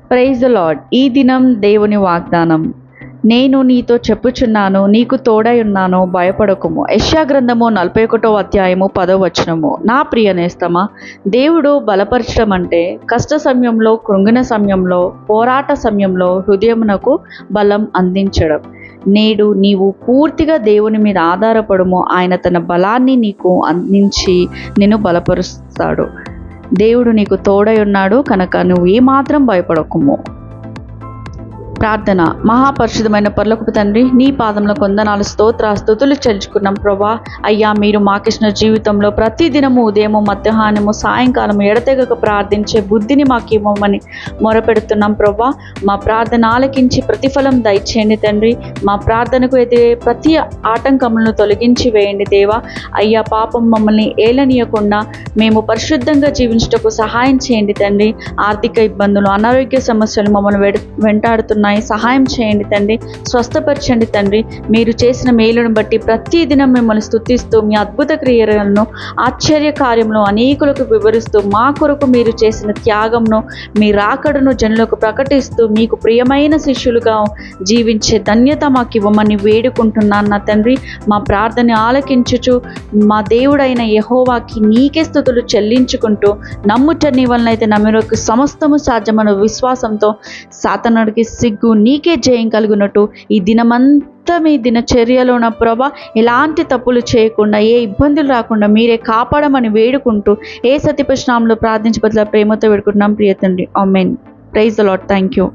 Praise the lord. ఈ దినం దేవుని వాగ్దానం. నేను నీతో చెప్పుచున్నాను, నీకు తోడై ఉన్నాను, భయపడకుము. యెషయా గ్రంథము 41వ అధ్యాయము 10వ వచనము. నా ప్రియ నేస్తమా, దేవుడు బలపరచడం అంటే కష్ట సమయంలో, కృంగిన సమయంలో, పోరాట సమయంలో హృదయమునకు బలం అందించడం. నేడు నీవు పూర్తిగా దేవుని మీద ఆధారపడము. ఆయన తన బలాన్ని నీకు అందించి నిన్ను బలపరుస్తాడు. దేవుడు నీకు తోడై ఉన్నాడు కనుక నువ్వు ఏమాత్రం భయపడకుము. ప్రార్థన. మహాపరిశుద్ధమైన పరలోకపు తండ్రి, నీ పాదంలో కొందనాలు స్తుతులు చెల్లించుకున్నాం ప్రభా. అయ్యా, మీరు మాకిచ్చిన జీవితంలో ప్రతి దినము ఉదయము, మధ్యాహ్నము, సాయంకాలము ఎడతెగక ప్రార్థించే బుద్ధిని మాకు ఇవ్వమని మొరపెడుతున్నాం ప్రభా. మా ప్రార్థన ఆలకించి ప్రతిఫలం దయచేయండి తండ్రి. మా ప్రార్థనకు ఎదిరే ప్రతి ఆటంకములను తొలగించి వేయండి దేవా. అయ్యా, పాపం మమ్మల్ని ఏలనీయకుండా మేము పరిశుద్ధంగా జీవించుటకు సహాయం చేయండి తండ్రి. ఆర్థిక ఇబ్బందులు, అనారోగ్య సమస్యలు మమ్మల్ని వెంటాడుతున్నాయి. సహాయం చేయండి తండ్రి. స్వస్థపరచండి తండ్రి. మీరు చేసిన మేలును బట్టి ప్రతి దినం మిమ్మల్ని స్తుతిస్తూ మీ అద్భుత క్రియలను, ఆశ్చర్య కార్యములను అనేకులకు వివరిస్తూ మా కొరకు మీరు చేసిన త్యాగంను, మీ రాకడను జనులకు ప్రకటిస్తూ మీకు ప్రియమైన శిష్యులుగా జీవించే ధన్యత మాకు ఇవ్వమని వేడుకుంటున్నాను నా తండ్రి. మా ప్రార్థన ఆలకించుచు మా దేవుడైన యెహోవాకి నీకే స్తుతులు చెల్లించుకుంటూ, నమ్ముట నీ వలనైతే నమ్మినకు సమస్తము సాధ్యమన్న విశ్వాసంతో సాతానుడికి సిగ్గు, నీకే జయం కలుగునట్టు ఈ దినమంతా మీ దినచర్యలో ఉన్న ప్రభా ఎలాంటి తప్పులు చేయకుండా, ఏ ఇబ్బందులు రాకుండా మీరే కాపాడమని వేడుకుంటూ యేసు అతి పరిశుద్ధ నామములో ప్రార్థించి బదులు ప్రేమతో వేడుకుంటున్నాం ప్రియ తండ్రి. ఆమేన్. Praise the lord. Thank you.